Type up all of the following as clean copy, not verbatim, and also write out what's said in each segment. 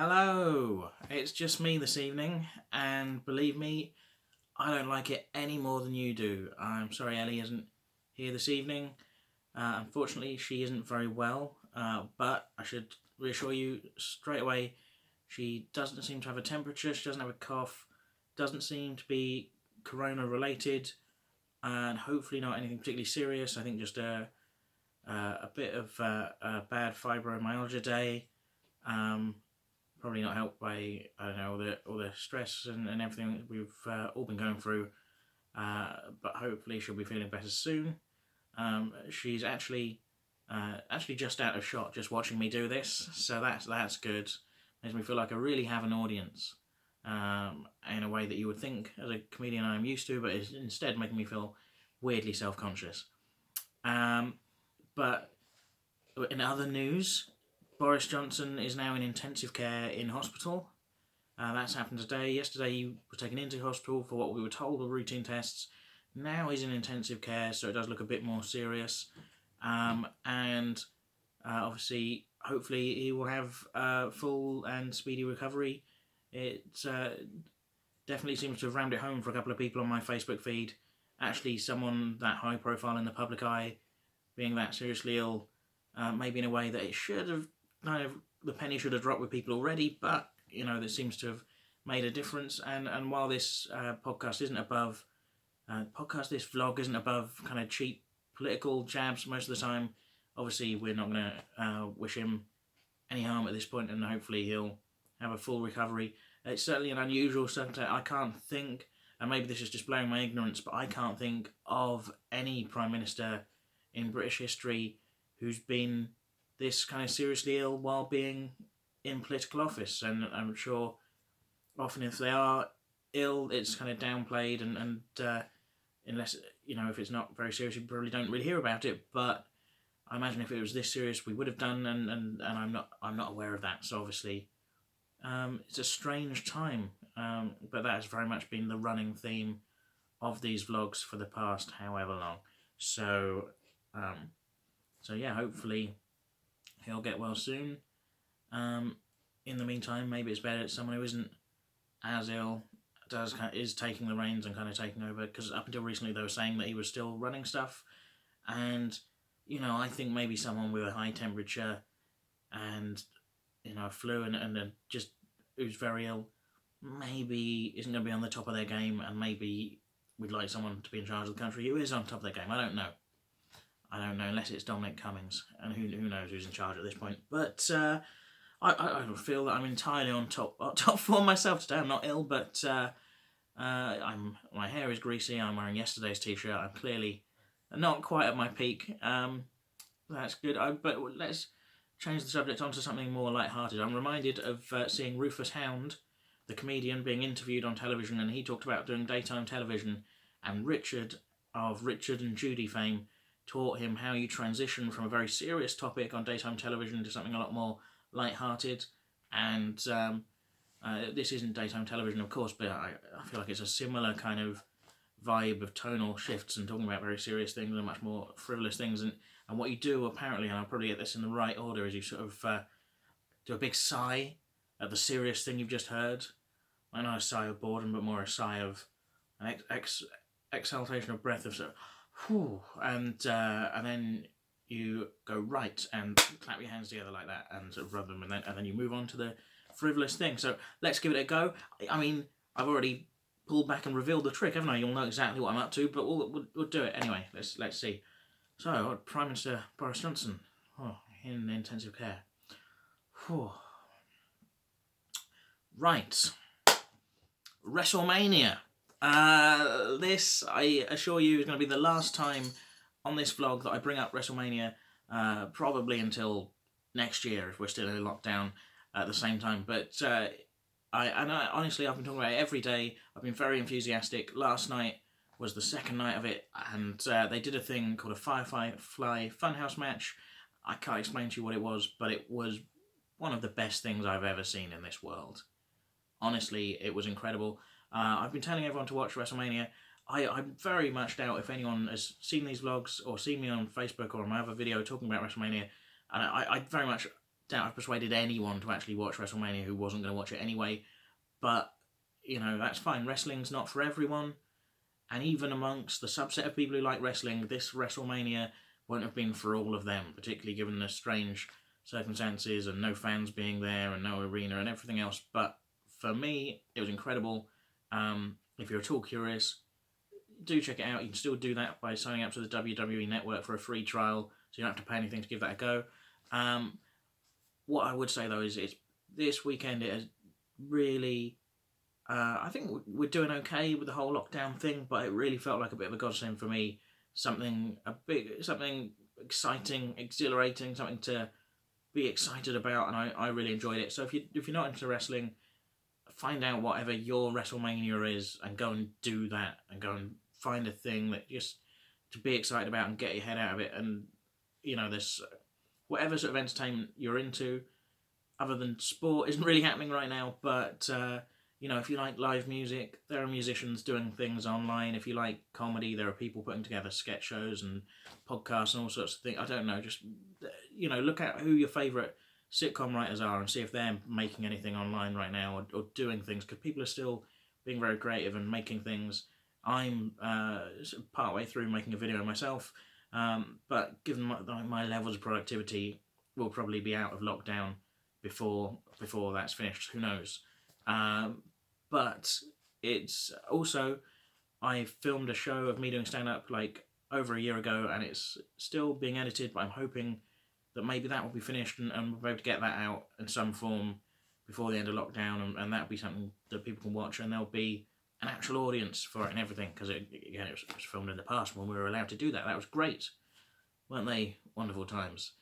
Hello, it's just me this evening, and believe me, I don't like it any more than you do. I'm sorry Ellie isn't here this evening. Unfortunately, she isn't very well, but I should reassure you straight away, she doesn't seem to have a temperature, she doesn't have a cough, doesn't seem to be corona related, and hopefully not anything particularly serious. I think just a bit of a bad fibromyalgia day. Probably not helped by, I don't know, all the stress and everything we've all been going through. But hopefully she'll be feeling better soon. She's actually just out of shot just watching me do this, so that's good. Makes me feel like I really have an audience in a way that you would think as a comedian I'm used to, but is instead making me feel weirdly self-conscious. But in other news, Boris Johnson is now in intensive care in hospital. That's happened today. Yesterday he was taken into hospital for what we were told were routine tests. Now he's in intensive care, so it does look a bit more serious. And obviously, hopefully he will have full and speedy recovery. It definitely seems to have rammed it home for a couple of people on my Facebook feed. Actually, someone that high profile in the public eye being that seriously ill, maybe in a way that it should have the penny should have dropped with people already, but this seems to have made a difference. And while this podcast isn't above this vlog isn't above kind of cheap political jabs most of the time, obviously we're not going to wish him any harm at this point, and hopefully he'll have a full recovery. It's certainly an unusual circumstance. I can't think, and maybe this is just blowing my ignorance, but I can't think of any Prime Minister in British history who's been this kind of seriously ill while being in political office. And I'm sure often if they are ill, it's kind of downplayed, and unless if it's not very serious, you probably don't really hear about it. But I imagine if it was this serious, we would have done, and I'm not aware of that. So obviously, it's a strange time, but that has very much been the running theme of these vlogs for the past however long. So yeah, hopefully he'll get well soon. In the meantime, maybe it's better that someone who isn't as ill is taking the reins and kind of taking over, because up until recently they were saying that he was still running stuff, and I think maybe someone with a high temperature and a flu and just who's very ill maybe isn't going to be on the top of their game, and maybe we'd like someone to be in charge of the country who is on top of their game. I don't know unless it's Dominic Cummings, and who knows who's in charge at this point. But I feel that I'm entirely on top form myself today. I'm not ill, but my hair is greasy. I'm wearing yesterday's t-shirt. I'm clearly not quite at my peak. That's good. But let's change the subject onto something more light-hearted. I'm reminded of seeing Rufus Hound, the comedian, being interviewed on television, and he talked about doing daytime television, and Richard of Richard and Judy fame taught him how you transition from a very serious topic on daytime television to something a lot more light-hearted. And this isn't daytime television, of course, but I feel like it's a similar kind of vibe of tonal shifts and talking about very serious things and much more frivolous things. And what you do, apparently, and I'll probably get this in the right order, is you sort of do a big sigh at the serious thing you've just heard. Like not a sigh of boredom, but more a sigh of an exhaltation of breath of sort of, whew, and then you go right and clap your hands together like that and sort of rub them, and then you move on to the frivolous thing. So let's give it a go. I mean, I've already pulled back and revealed the trick, haven't I? You'll know exactly what I'm up to, but we'll do it anyway. Let's see. So, Prime Minister Boris Johnson, in intensive care. Whew. Right. WrestleMania. This, I assure you, is going to be the last time on this vlog that I bring up WrestleMania, probably until next year if we're still in lockdown at the same time. But honestly, I've been talking about it every day. I've been very enthusiastic. Last night was the second night of it, and they did a thing called a Firefly Funhouse match. I can't explain to you what it was, but it was one of the best things I've ever seen in this world. Honestly, it was incredible. I've been telling everyone to watch WrestleMania. I very much doubt if anyone has seen these vlogs or seen me on Facebook or on my other video talking about WrestleMania. And I very much doubt I've persuaded anyone to actually watch WrestleMania who wasn't going to watch it anyway. But, that's fine. Wrestling's not for everyone. And even amongst the subset of people who like wrestling, this WrestleMania won't have been for all of them, particularly given the strange circumstances and no fans being there and no arena and everything else. But for me, it was incredible. If you're at all curious, do check it out. You can still do that by signing up to the WWE Network for a free trial, so you don't have to pay anything to give that a go. What I would say, though, is this weekend it has really... I think we're doing okay with the whole lockdown thing, but it really felt like a bit of a godsend for me. Something exciting, exhilarating, something to be excited about, and I really enjoyed it. So if you're not into wrestling, find out whatever your WrestleMania is and go and do that, and go and find a thing that just to be excited about and get your head out of it. And there's whatever sort of entertainment you're into, other than sport, isn't really happening right now, but. If you like live music, there are musicians doing things online. If you like comedy, there are people putting together sketch shows and podcasts and all sorts of things. I don't know, just, look at who your favourite sitcom writers are and see if they're making anything online right now or doing things, because people are still being very creative and making things. I'm part way through making a video myself, but given my levels of productivity, we'll probably be out of lockdown before that's finished. Who knows? But it's also, I filmed a show of me doing stand-up like over a year ago, and it's still being edited, but I'm hoping that maybe that will be finished and we'll be able to get that out in some form before the end of lockdown, and that'll be something that people can watch, and there'll be an actual audience for it and everything, because it was filmed in the past when we were allowed to do that. That was great. Weren't they wonderful times?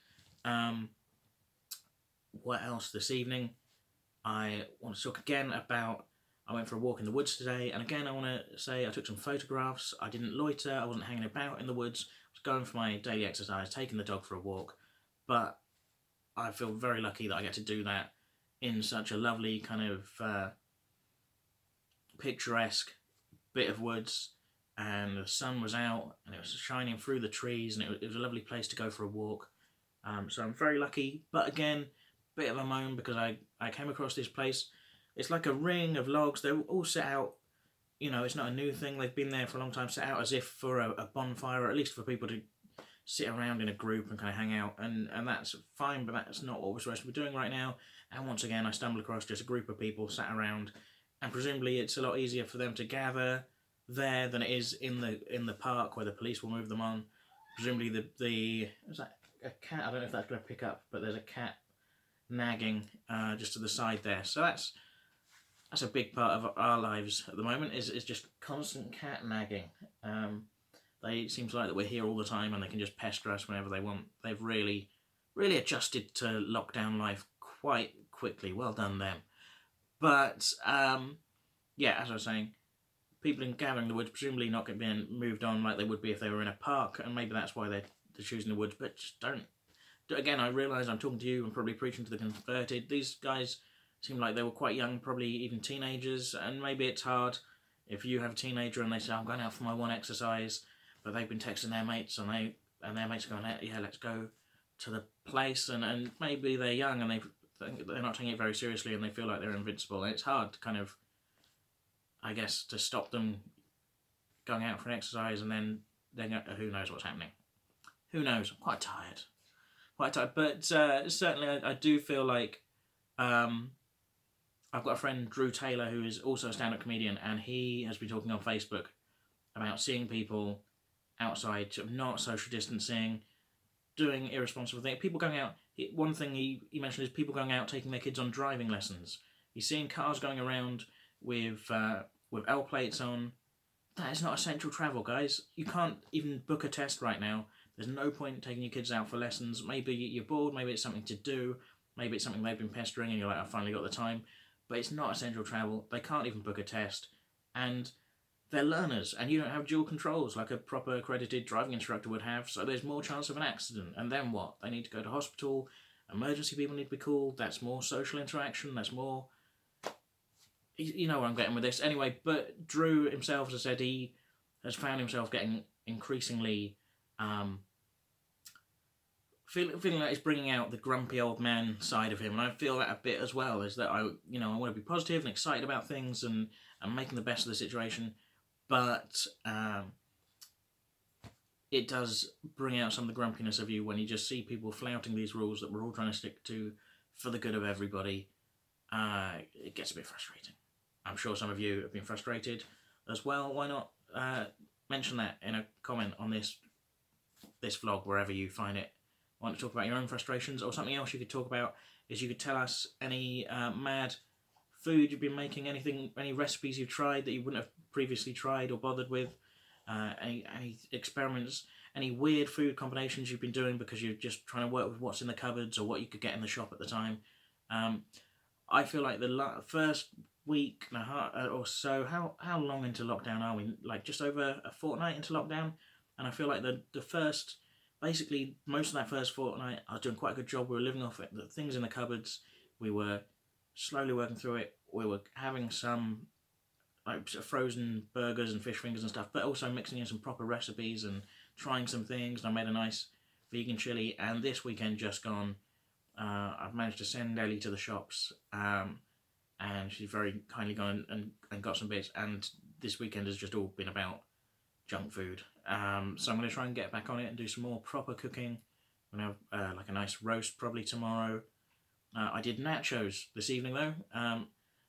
What else this evening? I want to talk again about, I went for a walk in the woods today, and again I want to say I took some photographs. I didn't loiter, I wasn't hanging about in the woods, I was going for my daily exercise, taking the dog for a walk, but I feel very lucky that I get to do that in such a lovely kind of picturesque bit of woods, and the sun was out and it was shining through the trees, and it was a lovely place to go for a walk. So I'm very lucky, but again, bit of a moan because I came across this place. It's like a ring of logs. They're all set out. It's not a new thing. They've been there for a long time, set out as if for a bonfire, or at least for people to sit around in a group and kind of hang out. And that's fine, but that's not what we're supposed to be doing right now. And once again, I stumbled across just a group of people sat around, and presumably it's a lot easier for them to gather there than it is in the park where the police will move them on. Presumably is that a cat? I don't know if that's going to pick up, but there's a cat nagging just to the side there. So that's a big part of our lives at the moment, is just constant cat nagging. It seems like that we're here all the time and they can just pester us whenever they want. They've really adjusted to lockdown life quite quickly. Well done them. But as I was saying, people gathering in the woods, presumably not being moved on like they would be if they were in a park, and maybe that's why they're choosing the woods, but just don't. Again, I realise I'm talking to you and probably preaching to the converted. These guys seem like they were quite young, probably even teenagers, and maybe it's hard if you have a teenager and they say, I'm going out for my one exercise, but they've been texting their mates and their mates are going, yeah, let's go to the place, and maybe they're young and they're not taking it very seriously and they feel like they're invincible, and it's hard to kind of, I guess, to stop them going out for an exercise and then who knows what's happening. Who knows? I'm quite tired. But certainly I do feel like I've got a friend, Drew Taylor, who is also a stand-up comedian, and he has been talking on Facebook about seeing people outside, sort of not social distancing, doing irresponsible things. People going out, one thing he mentioned is people going out taking their kids on driving lessons. He's seeing cars going around with L plates on. That is not essential travel, guys. You can't even book a test right now. There's no point taking your kids out for lessons. Maybe you're bored, maybe it's something to do, maybe it's something they've been pestering and you're like, I finally got the time. But it's not essential travel. They can't even book a test. And they're learners, and you don't have dual controls like a proper accredited driving instructor would have, so there's more chance of an accident. And then what? They need to go to hospital, emergency people need to be called, that's more social interaction, that's more... You know where I'm getting with this. Anyway, but Drew himself has said he has found himself getting increasingly feeling like it's bringing out the grumpy old man side of him, and I feel that a bit as well. Is that I want to be positive and excited about things and making the best of the situation, but it does bring out some of the grumpiness of you when you just see people flouting these rules that we're all trying to stick to for the good of everybody. It gets a bit frustrating. I'm sure some of you have been frustrated as well. Why not mention that in a comment on this vlog, wherever you find it? Want to talk about your own frustrations, or something else you could talk about is you could tell us any mad food you've been making, any recipes you've tried that you wouldn't have previously tried or bothered with, any experiments, any weird food combinations you've been doing because you're just trying to work with what's in the cupboards or what you could get in the shop at the time. I feel like the first week and a half or so, how long into lockdown are we? Like just over a fortnight into lockdown, and I feel like the first, basically most of that first fortnight, I was doing quite a good job. We were living off it, the things in the cupboards. We were slowly working through it. We were having some like frozen burgers and fish fingers and stuff, but also mixing in some proper recipes and trying some things. And I made a nice vegan chili, and this weekend just gone, I've managed to send Ellie to the shops, and she's very kindly gone and got some bits, and this weekend has just all been about junk food. So I'm going to try and get back on it and do some more proper cooking. I'm going to have like a nice roast probably tomorrow. I did nachos this evening though.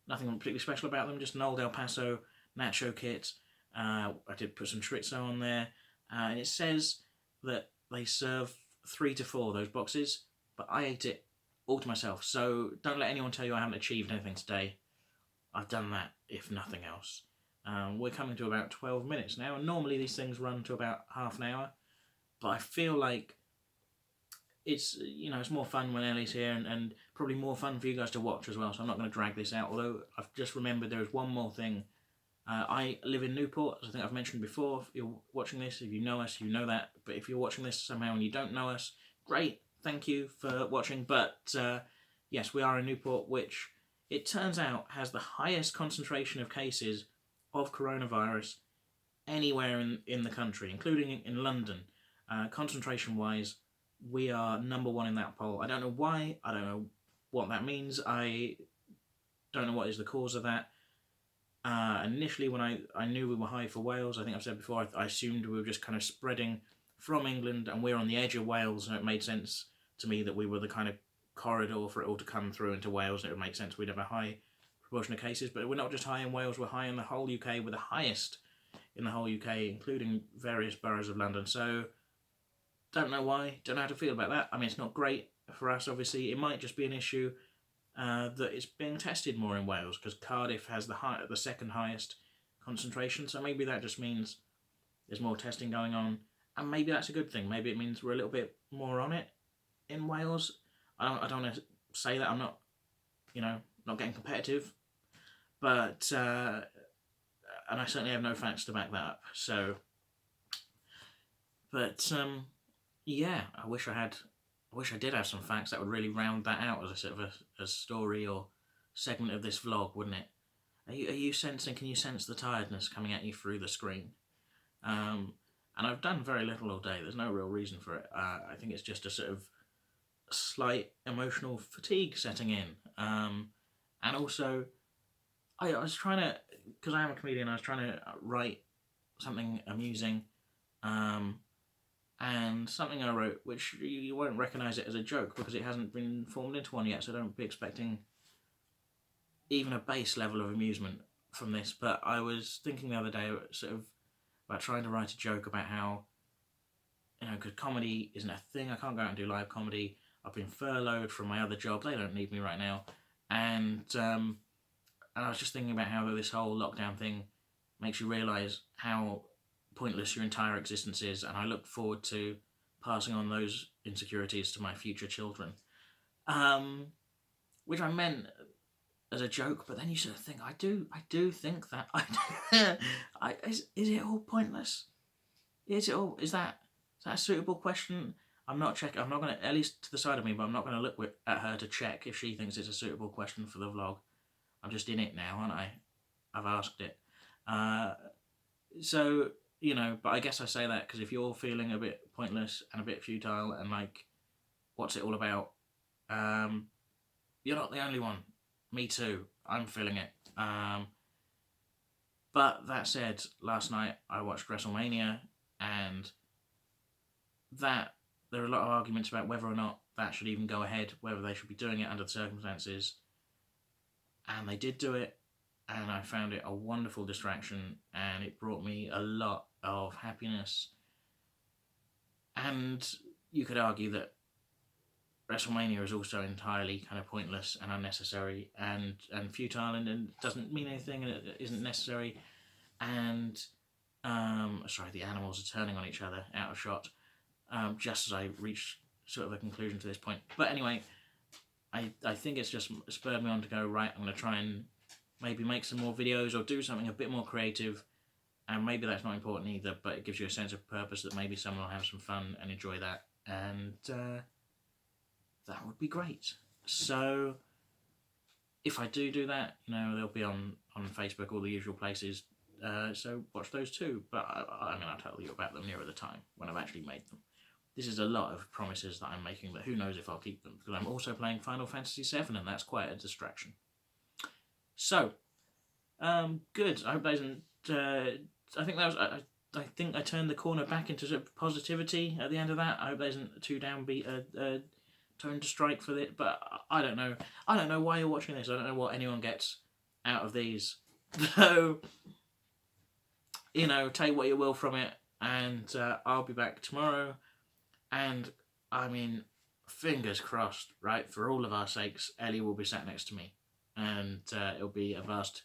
Nothing particularly special about them, just an old El Paso nacho kit. I did put some chorizo on there, and it says that they serve 3 to 4 those boxes, but I ate it all to myself, so don't let anyone tell you I haven't achieved anything today. I've done that, if nothing else. We're coming to about 12 minutes now, and normally these things run to about half an hour, but I feel like it's more fun when Ellie's here, and probably more fun for you guys to watch as well, so I'm not going to drag this out, although I've just remembered there is one more thing. I live in Newport, as I think I've mentioned before. If you're watching this, if you know us, you know that, but if you're watching this somehow and you don't know us, great, thank you for watching, but yes, we are in Newport, which it turns out has the highest concentration of cases of coronavirus anywhere in the country, including in London. Concentration-wise, we are number 1 in that poll. I don't know why, I don't know what that means, I don't know what is the cause of that. Initially, when I knew we were high for Wales, I think I've said before, I assumed we were just kind of spreading from England, and we're on the edge of Wales, and it made sense to me that we were the kind of corridor for it all to come through into Wales, and it would make sense we'd have a high proportion of cases. But we're not just high in Wales, we're high in the whole UK. We're the highest in the whole UK, including various boroughs of London. So, don't know why, don't know how to feel about that. I mean, it's not great for us, obviously. It might just be an issue that it's being tested more in Wales, because Cardiff has the second highest concentration, so maybe that just means there's more testing going on, and maybe that's a good thing. Maybe it means we're a little bit more on it in Wales. I don't want to say that. I'm not, not getting competitive, but and I certainly have no facts to back that up. So, but yeah, I wish I did have some facts that would really round that out as a sort of a story or segment of this vlog, wouldn't it? Are you sensing? Can you sense the tiredness coming at you through the screen? And I've done very little all day. There's no real reason for it. I think it's just a sort of slight emotional fatigue setting in. And also, I was trying to, because I am a comedian, I was trying to write something amusing. And something I wrote, which you won't recognise it as a joke because it hasn't been formed into one yet, so don't be expecting even a base level of amusement from this. But I was thinking the other day sort of about trying to write a joke about how, because comedy isn't a thing, I can't go out and do live comedy, I've been furloughed from my other job, they don't need me right now, and I was just thinking about how this whole lockdown thing makes you realise how pointless your entire existence is, and I look forward to passing on those insecurities to my future children. Which I meant as a joke, but then you sort of think, I do think that. Is it all pointless? Is that a suitable question? I'm not checking. I'm not going to, at least to the side of me, but I'm not going to look at her to check if she thinks it's a suitable question for the vlog. I'm just in it now, aren't I? I've asked it. So, but I guess I say that because if you're feeling a bit pointless and a bit futile and like what's it all about? You're not the only one. Me too. I'm feeling it. But that said, last night I watched WrestleMania, and that there are a lot of arguments about whether or not that should even go ahead, whether they should be doing it under the circumstances. And they did do it, and I found it a wonderful distraction, and it brought me a lot of happiness. And you could argue that WrestleMania is also entirely kind of pointless and unnecessary and futile and doesn't mean anything and it isn't necessary. And the animals are turning on each other out of shot just as I reach sort of a conclusion to this point. But anyway, I think it's just spurred me on to go, right, I'm going to try and maybe make some more videos or do something a bit more creative. And maybe that's not important either, but it gives you a sense of purpose that maybe someone will have some fun and enjoy that. And that would be great. So if I do that, they'll be on Facebook, all the usual places. So watch those too. But I'll tell you about them nearer the time when I've actually made them. This is a lot of promises that I'm making, but who knows if I'll keep them, because I'm also playing Final Fantasy VII, and that's quite a distraction. So, good. I hope that isn't... I think that was... I think I turned the corner back into sort of positivity at the end of that. I hope that isn't too downbeat tone to strike for it, but I don't know. I don't know why you're watching this. I don't know what anyone gets out of these. So, take what you will from it, and I'll be back tomorrow. And, fingers crossed, right, for all of our sakes, Ellie will be sat next to me. And it'll be a vast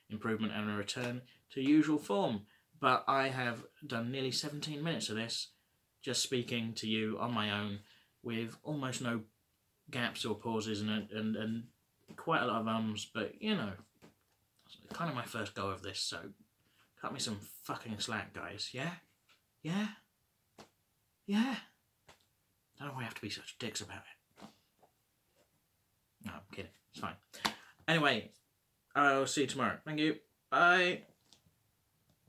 improvement and a return to usual form. But I have done nearly 17 minutes of this, just speaking to you on my own, with almost no gaps or pauses and quite a lot of ums. But, it's kind of my first go of this, so cut me some fucking slack, guys. Yeah? Yeah? Yeah? I don't know why you have to be such dicks about it. No, I'm kidding. It's fine. Anyway, I'll see you tomorrow. Thank you. Bye.